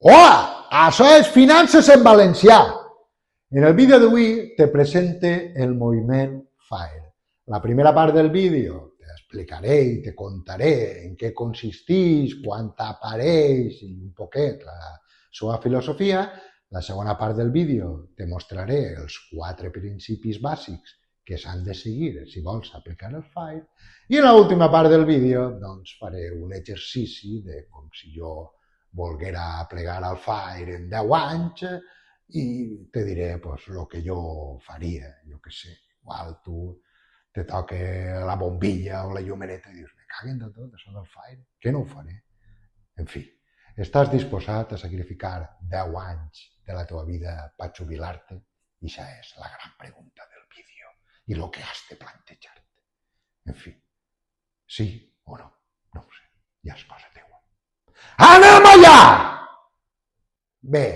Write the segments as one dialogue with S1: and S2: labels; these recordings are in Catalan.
S1: Hola, això és Finances en Valencià. En el vídeo d'avui te presente el moviment FIRE. La primera part del vídeo t'explicaré i te contaré en què consisteix, quan apareix i un poquet la seva filosofia. La segona part del vídeo te mostraré els 4 principis bàsics que s'han de seguir si vols aplicar el FIRE. I en l'última part del vídeo doncs, faré un exercici de com si jo volguera plegar al FIRE en 10 anys i te diré pues, el que jo faria, jo què sé. Igual tu te toca la bombilla o la llumeneta i dius, me caguen de tot, això del FIRE, què no ho faré? En fi, estàs disposat a sacrificar 10 anys de la teva vida per jubilar-te? I això és la gran pregunta del vídeo i el que has de plantejar-te. En fi, sí o no? No ho sé, ja és cosa teua. Anem allà! Bé,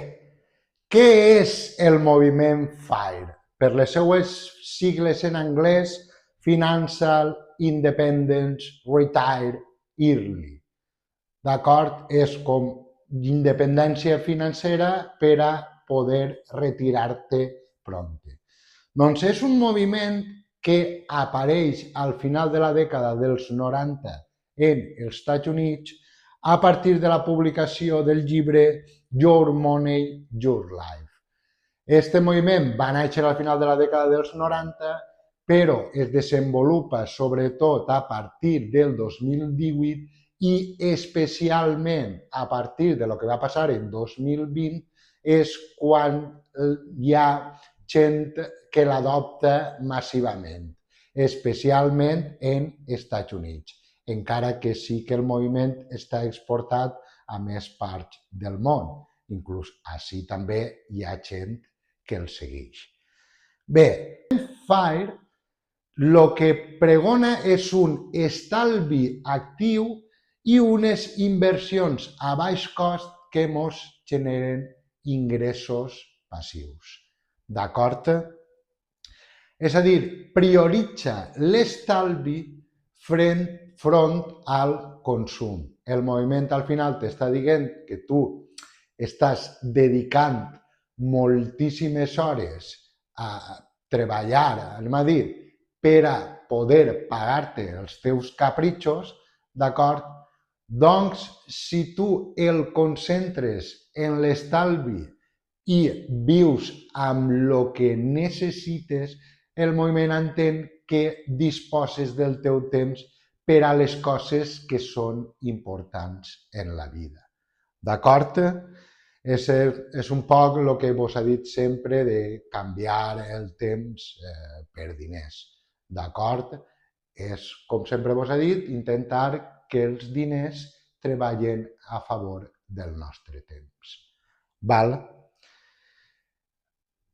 S1: què és el moviment FIRE? Per les seues sigles en anglès, Financial Independence Retire Early. D'acord? És com independència financera per a poder retirar-te prompte. Doncs és un moviment que apareix al final de la dècada dels 90 en els Estats Units a partir de la publicació del llibre Your Money, Your Life. Este moviment va néixer al final de la dècada dels 90, però es desenvolupa sobretot a partir del 2018 i especialment a partir de lo que va passar en 2020 és quan hi ha gent que l'adopta massivament, especialment en Estats Units, encara que sí que el moviment està exportat a més parts del món. Inclús així també hi ha gent que el segueix. Bé, FIRE el que pregona és un estalvi actiu i unes inversions a baix cost que ens generen ingressos passius. D'acord? És a dir, prioritza l'estalvi front al consum. El moviment al final t'està dient que tu estàs dedicant moltíssimes hores a treballar, anem a dir, per a poder pagar-te els teus capritxos, d'acord? Doncs, si tu el concentres en l'estalvi i vius amb el que necessites, el moviment entén que disposes del teu temps per a les coses que són importants en la vida. D'acord? És un poc el que vos ha dit sempre de canviar el temps per diners. D'acord? És, com sempre vos ha dit, intentar que els diners treballen a favor del nostre temps. Val?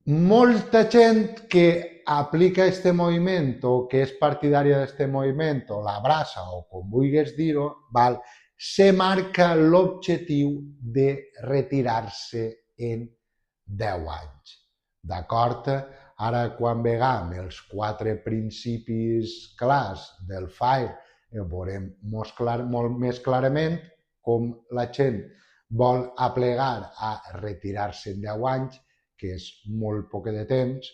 S1: Molta gent que aplica este moviment o que és partidària d'este moviment o l'abraça o com vulguis dir-ho, se marca l'objectiu de retirar-se en 10 anys. D'acord? Ara, quan vegam els 4 principis clars del FIRE, ho veurem molt més clarament com la gent vol aplegar a retirar-se en 10 anys, que és molt poc de temps,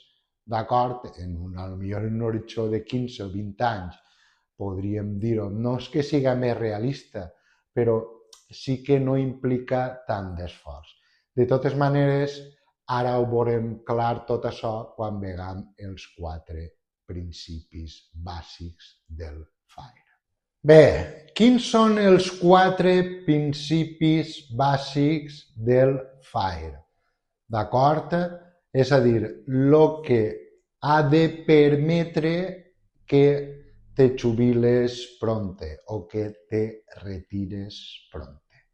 S1: d'acord? Potser en un horitzó de 15 o 20 anys podríem dir-ho, no és que siga més realista, però sí que no implica tant d'esforç. De totes maneres, ara ho veurem clar tot això quan vegam els 4 principis bàsics del FIRE. Bé, quins són els 4 principis bàsics del FIRE? D'acord? És a dir, el que ha de permetre que te jubiles prompte o que te retires prompte.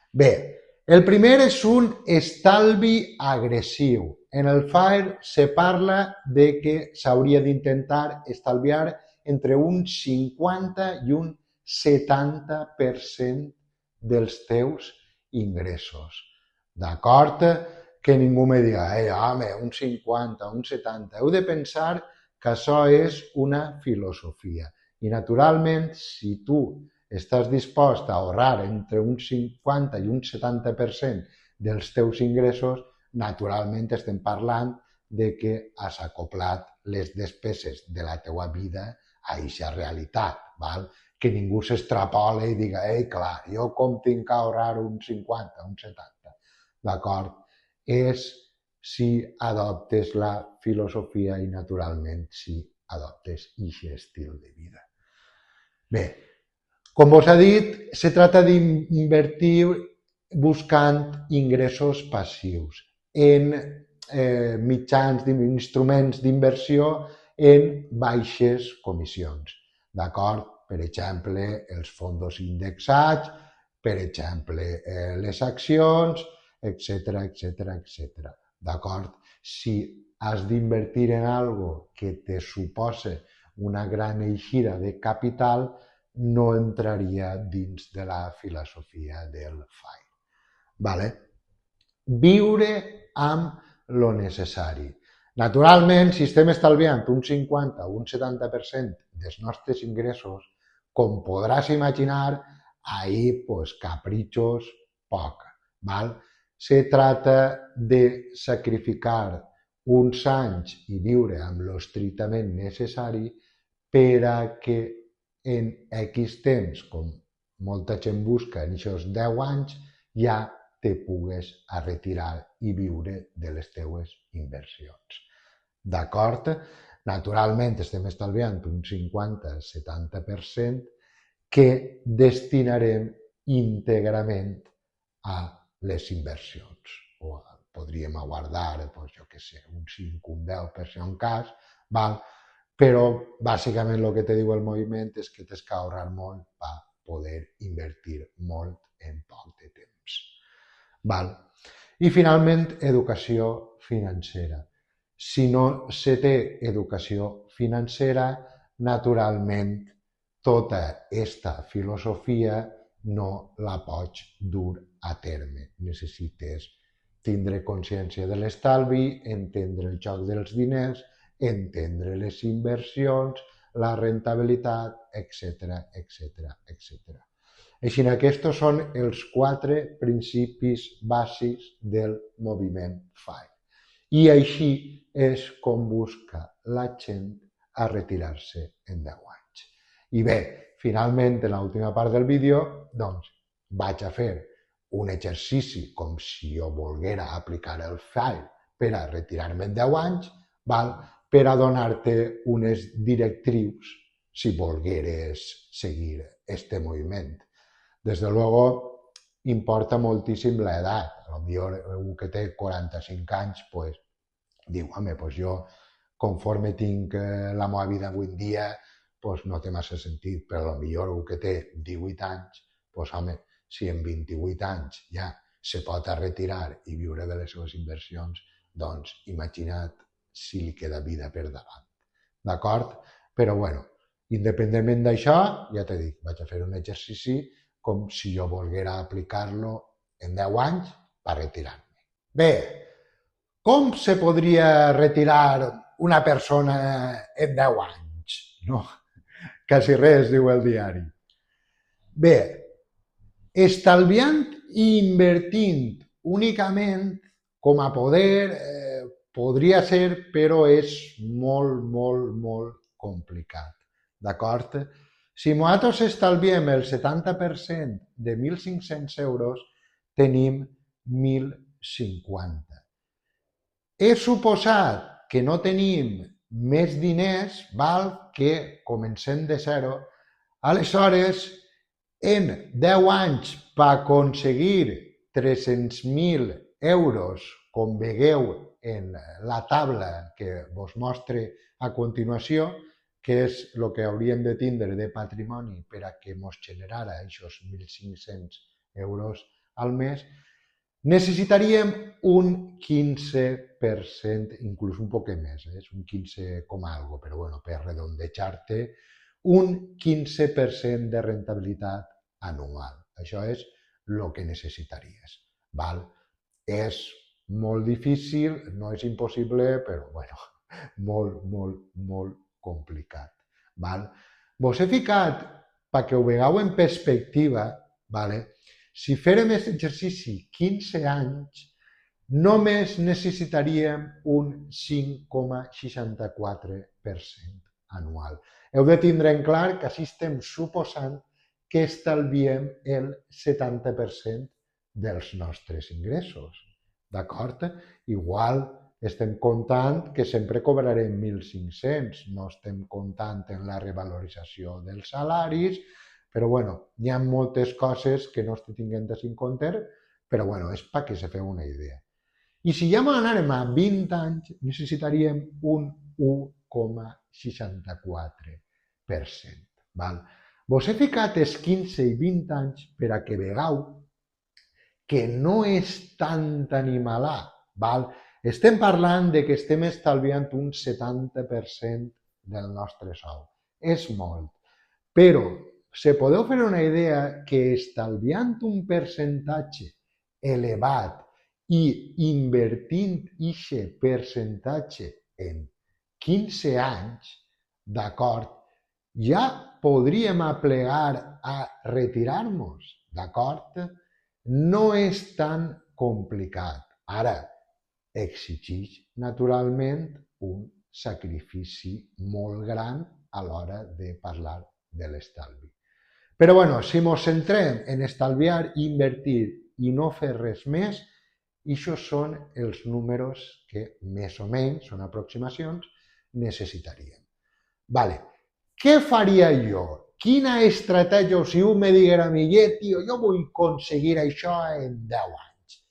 S1: Bé, el primer és un estalvi agressiu. En el FIRE se parla de que s'hauria d'intentar estalviar entre un 50 i un 70% dels teus ingressos. D'acord? Que ningú me diga, home, un 50, un 70. Heu de pensar que això és una filosofia. I, naturalment, si tu estàs dispost a ahorrar entre un 50 i un 70% dels teus ingressos, naturalment estem parlant de que has acoplat les despeses de la teua vida a aquesta realitat, val? Que ningú s'extrapola i diga, clar, jo com tinc que ahorrar un 50, un 70, d'acord? És si adoptes la filosofia i, naturalment, si adoptes aquest estil de vida. Bé, com us he dit, se trata d'invertir buscant ingressos passius en mitjans, instruments d'inversió en baixes comissions, d'acord? Per exemple, els fons indexats, per exemple, les accions, etc, etc, etc. D'acord? Si has d'invertir en algo que te suposa una gran eixida de capital, no entraria dins de la filosofia del FIRE. Vale? Viure amb lo necessari. Naturalment, si estem estalviant un 50 o un 70% dels nostres ingressos, com podràs imaginar, ahí pues, capritxos poc. Val? Se trata de sacrificar uns anys i viure amb lo estrictament necessari per a que en X temps, com molta gent busca en aquests 10 anys, ja te pugues a retirar i viure de les teues inversions. D'acord? Naturalment estem estalviant un 50-70% que destinarem íntegrament a les inversions. O podríem guardar, jo què sé, un 5, un 10% en cas, val? Però bàsicament el que te diu el moviment és que tens que ahorrar molt per poder invertir molt en poc de temps. Val? I finalment, educació financera. Si no se té educació financera, naturalment, tota aquesta filosofia no la pots dur a terme. Necessites tindre consciència de l'estalvi, entendre el joc dels diners, entendre les inversions, la rentabilitat, etc, etc, etc. Així, aquests són els 4 principis bàsics del moviment FIRE. I així és com busca la gent a retirar-se en 10 anys. I bé, finalment, en l'última part del vídeo, doncs, vaig a fer un exercici com si jo volguera aplicar el FIRE per a retirar-me en 10 anys, val? Per a donar-te unes directrius si volgueres seguir este moviment. Desde luego, importa moltíssim l'edat. Potser un que té 45 anys, pues, diu, home, pues jo, conforme tinc la meva vida avui en dia, pues no té massa sentit, però potser un que té 18 anys, pues, home, si en 28 anys ja se pot retirar i viure de les seves inversions, doncs imagina't si li queda vida per davant. D'acord? Però, bueno, independentment d'això, ja t'he dit, vaig a fer un exercici com si jo volguera aplicar-lo en 10 anys per retirar-me. Bé, com se podria retirar una persona en 10 anys? No, quasi res, diu el diari. Bé, estalviant i invertint únicament com a poder podria ser, però és molt, molt, molt complicat. D'acord? Si nosaltres estalviem el 70% de 1.500 euros, tenim 1.050. És suposat que no tenim més diners, val? Que comencem de zero. Aleshores, en 10 anys, per aconseguir 300.000 euros, com veieu en la taula que vos mostre a continuació, que és el que hauríem de tindre de patrimoni per a que ens generara aquests 1.500 euros al mes, necessitaríem un 15%, inclús un poc més, és un 15 com algo, però bueno, per redondejar-te, un 15% de rentabilitat anual. Això és el que necessitaries. Val? És molt difícil, no és impossible, però bueno, molt, molt, molt complicat. Val? Vos he ficat perquè ho vegeu en perspectiva, vale? Si férem aquest exercici 15 anys, només necessitaríem un 5,64% anual. Heu de tindre en clar que així estem suposant que estalviem el 70% dels nostres ingressos, d'acord? Igual estem comptant que sempre cobrarem 1.500, no estem comptant en la revalorització dels salaris, però bueno, hi ha moltes coses que no estic tinguent en compte, però bueno, és perquè se feu una idea. I si ja anàrem a 20 anys, necessitaríem un 1,64%. Val? Vos he ficat els 15 i 20 anys per a que vegeu que no és tant animalà. Val? Estem parlant de que estem estalviant un 70% del nostre sou. És molt. Però se podeu fer una idea que estalviant un percentatge elevat i invertint aquest percentatge en 15 anys, d'acord, ja podríem aplegar a retirar-nos, d'acord? No és tan complicat. Ara, exigeix naturalment un sacrifici molt gran a l'hora de parlar de l'estalvi. Però bueno, si ens centrem en estalviar, invertir i no fer res més, això són els números que més o menys, són aproximacions, necessitaríem. Vale. Què faria jo? Quina estratègia, o si un me diguera a mi, tio, jo vull aconseguir això en 10 anys.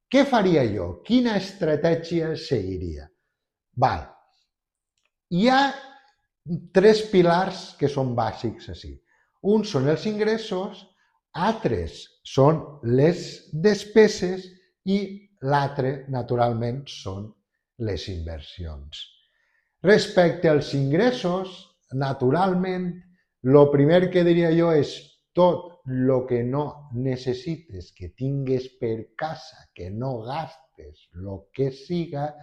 S1: Què faria jo? Quina estratègia seguiria? Val. Hi ha 3 pilars que són bàsics així. Un són els ingressos, altres són les despeses i l'altre, naturalment, són les inversions. Respecte als ingressos, naturalment, el primer que diria jo és tot el que no necessites, que tingues per casa, que no gastes, el que siga,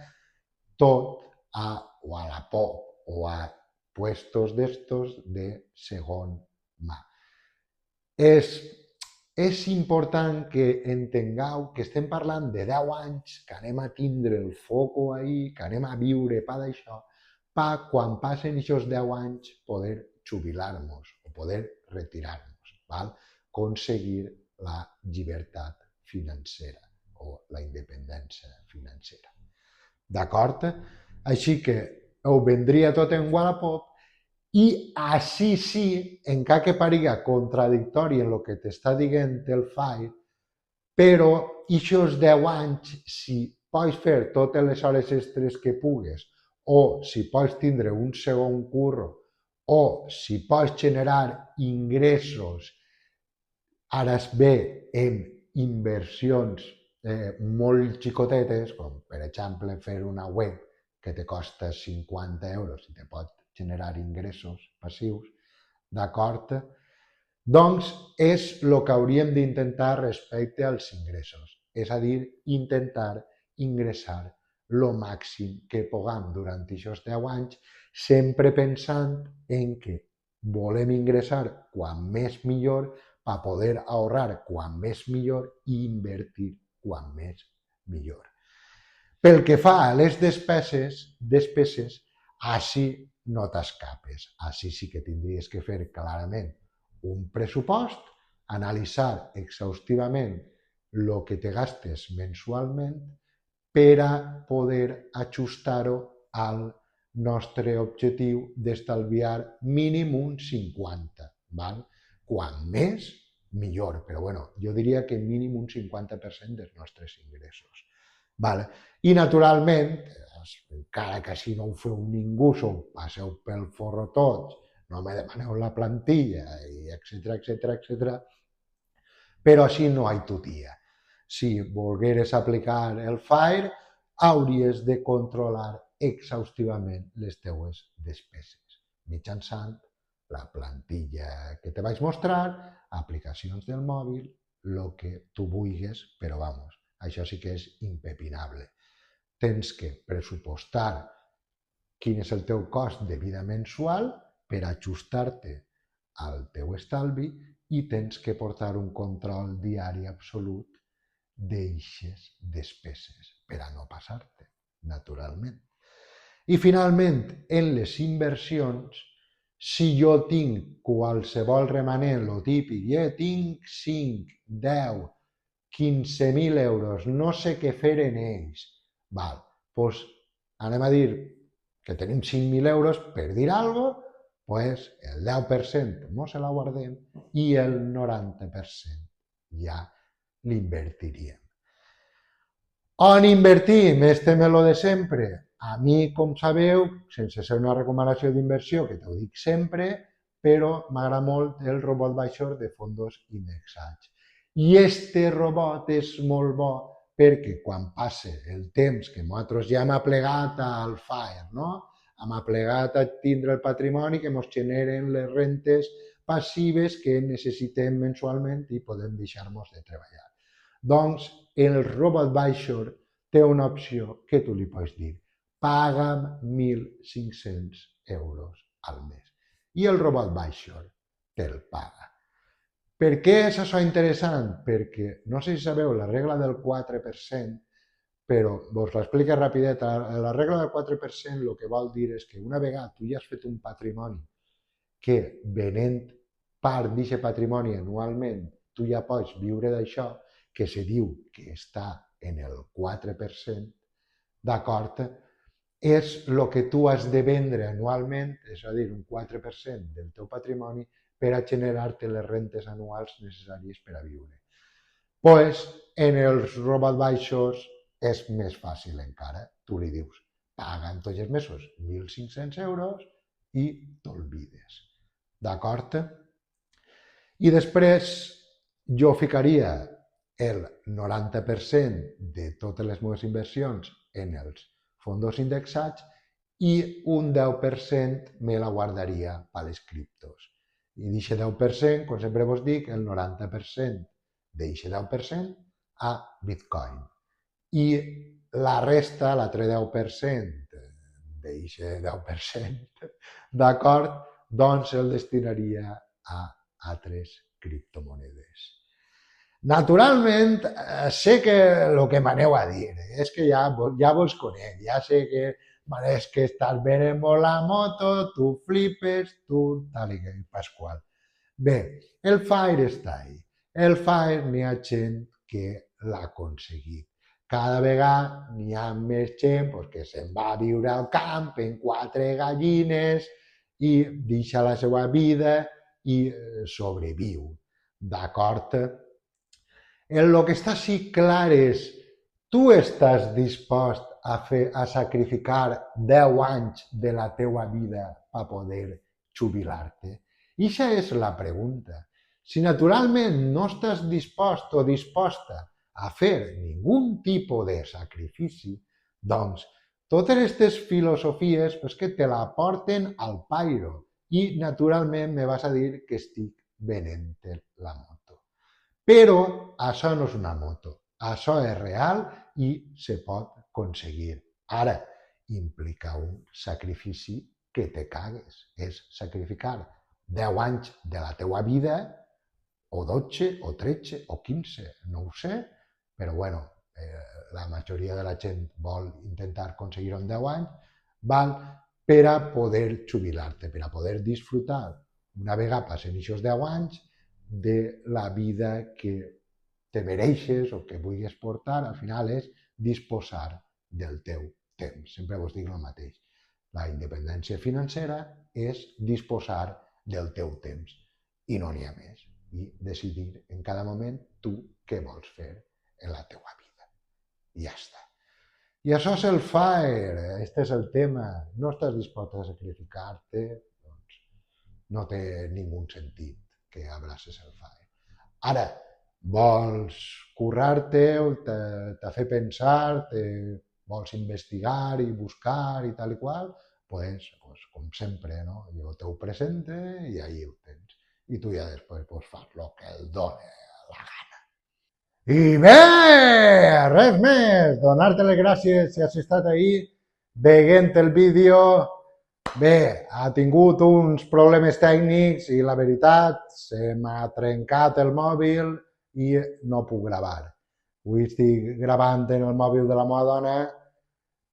S1: tot o a la POP o a puestos d'estos de segon mà. És important que entengueu que estem parlant de 10 anys, que anem a tindre el foco ahí, que anem a viure pa d'això, pa quan passen aquests 10 anys poder jubilar-nos o poder retirar-nos, val? Aconseguir la llibertat financera o la independència financera. D'acord? Així que ho vendria tot en Wallapop i així sí, encara que pariga contradictori en el que t'està dient el FAIR, però aquests 10 anys, si pots fer totes les hores extres que pugues, o si pots tindre un segon curro, o si pots generar ingressos, ara bé, en inversions molt xicotetes, com per exemple fer una web que te costa 50 euros i te pot generar ingressos passius, d'acord? Doncs és el que hauríem d'intentar respecte als ingressos, és a dir, intentar ingressar el màxim que puguem durant aquests 10 anys, sempre pensant en que volem ingressar quan més millor per poder ahorrar quan més millor i invertir quan més millor. Pel que fa a les despeses, així no t'escapes. Així sí que tindries que fer clarament un pressupost, analitzar exhaustivament el que te gastes mensualment per a poder ajustar-ho al nostre objectiu d'estalviar mínim un 50, val? Quan més, millor, però bueno, jo diria que mínim un 50% dels nostres ingressos. Val? I naturalment, encara que si no ho feu ningú, s'ho passeu pel forro tots, no me demaneu la plantilla, etcètera, però així no hi ha tutia. Si volgueres aplicar el FAIR, hauries de controlar exhaustivament les teues despeses, mitjançant la plantilla que te vaig mostrar, aplicacions del mòbil, el que tu vulguis, però vamos, això sí que és impepinable. Tens que pressupostar quin és el teu cost de vida mensual per ajustar-te al teu estalvi i tens que portar un control diari absolut d'eixes despeses per a no passar-te, naturalment. I finalment, en les inversions, si jo tinc qualsevol remanent, lo típic, tinc 5, 10, 15.000 euros, no sé què fer en ells, val, doncs anem a dir que tenim 5.000 euros, per dir alguna cosa, pues el 10% no se la guardem i el 90% ja l'invertiríem. On invertim? Este me lo de sempre. A mi, com sabeu, sense ser una recomanació d'inversió, que t'ho dic sempre, però m'agrada molt el robot baixor de fondos indexats. I este robot és molt bo perquè quan passe el temps que nosaltres ja hem aplegat al FIRE, no? Hem aplegat a tindre el patrimoni que ens generen les rentes passives que necessitem mensualment i podem deixar-nos de treballar. Doncs el robot baixor té una opció que tu li pots dir paga'm 1.500 euros al mes. I el robot baixor te'l paga. Per què és això interessant? Perquè, no sé si sabeu, la regla del 4%, però vos l'explico rapidet, la regla del 4% el que vol dir és que una vegada tu ja has fet un patrimoni que venent part d'aquest patrimoni anualment tu ja pots viure d'això, que se diu que està en el 4%, d'acord, és el que tu has de vendre anualment, és a dir, un 4% del teu patrimoni per a generar-te les rentes anuals necessàries per a viure. Pues en els robot baixos és més fàcil encara. Tu li dius, paga'm tots els mesos 1.500 euros i t'olvides. D'acord? I després jo ficaria el 90% de totes les meves inversions en els fondos indexats i un 10% me la guardaria per les criptos. I d'aquest 10%, com sempre vos dic, el 90% d'aquest 10% a Bitcoin. I la resta, l'altre 10% d'aquest 10%, d'acord, doncs el destinaria a altres criptomonedes. Naturalment, sé que el que m'aneu a dir és que ja vos conec, ja sé que és que estàs venent molt la moto, tu flipes, tu tal i que Pasqual. Bé, el FIRE està ahí. El FIRE n'hi ha gent que l'ha aconseguit. Cada vegada n'hi ha més gent que se'n va a viure al camp en 4 gallines i deixa la seva vida i sobreviu. D'acord? El que està sí clar és, tu estàs dispost a sacrificar 10 anys de la teua vida per poder jubilar-te? I aquesta és la pregunta. Si naturalment no estàs dispost o disposta a fer ningun tipus de sacrifici, doncs totes aquestes filosofies que te la porten al pairo i naturalment me vas a dir que estic venent la moto. Però això no és una moto, això és real i se pot aconseguir. Ara, implica un sacrifici que te cagues, és sacrificar 10 anys de la teua vida, o 12, o 13, o 15, no ho sé, però bueno, la majoria de la gent vol intentar aconseguir-ho en 10 anys, val, per a poder jubilar-te, per a poder disfrutar, una vegada passen aquests 10 anys, de la vida que te mereixes o que vulguis portar, al final és disposar del teu temps. Sempre vos dic el mateix. La independència financera és disposar del teu temps i no n'hi ha més. I decidir en cada moment tu què vols fer en la teua vida. I ja està. I això és el FIRE, este és el tema. No estàs dispost a sacrificar-te, doncs no té ningú sentit que abraces el FIRE. Ara, vols currar-te, t'ha fet pensar, vols investigar i buscar i tal i qual, pues com sempre, no? Jo t'ho presente i ahí ho tens. I tu ja després fas el que et dona la gana. I bé, res més, donar-te les gràcies si has estat ahí veient el vídeo, Bé, ha tingut uns problemes tècnics i la veritat se m'ha trencat el mòbil i no puc gravar. Avui estic gravant en el mòbil de la meva dona,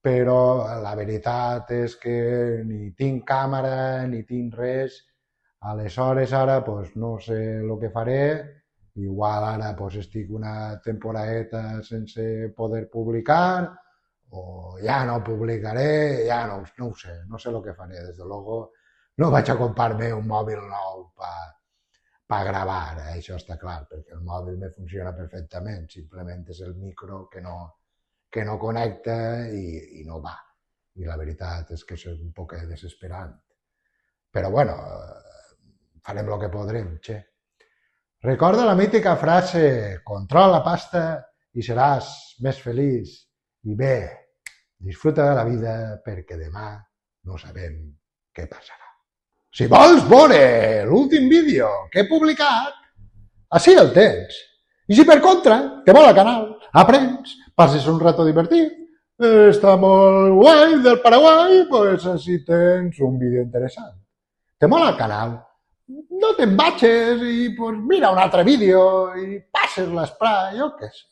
S1: però la veritat és que ni tinc càmera ni tinc res. Aleshores ara pues, no sé el que faré. Igual ara pues, estic una temporadeta sense poder publicar o ja no publicaré, ja no ho sé, no sé el que faré. Des de luego no vaig a comprar-me un mòbil nou per gravar, això està clar, perquè el mòbil me funciona perfectament, simplement és el micro que no connecta i no va. I la veritat és que és un poc desesperant. Però bueno, farem el que podrem, che. Recorda la mítica frase, controla la pasta i seràs més feliç. I bé, disfruta de la vida perquè demà no sabem què passarà. Si vols veure l'últim vídeo que he publicat, així el tens. I si per contra te mola el canal, aprens, passes un rato divertit, està molt guai del Paraguai, pues així tens un vídeo interessant. Te mola el canal? No te'n vagis i pues, mira un altre vídeo i passes l'esprai, jo què sé.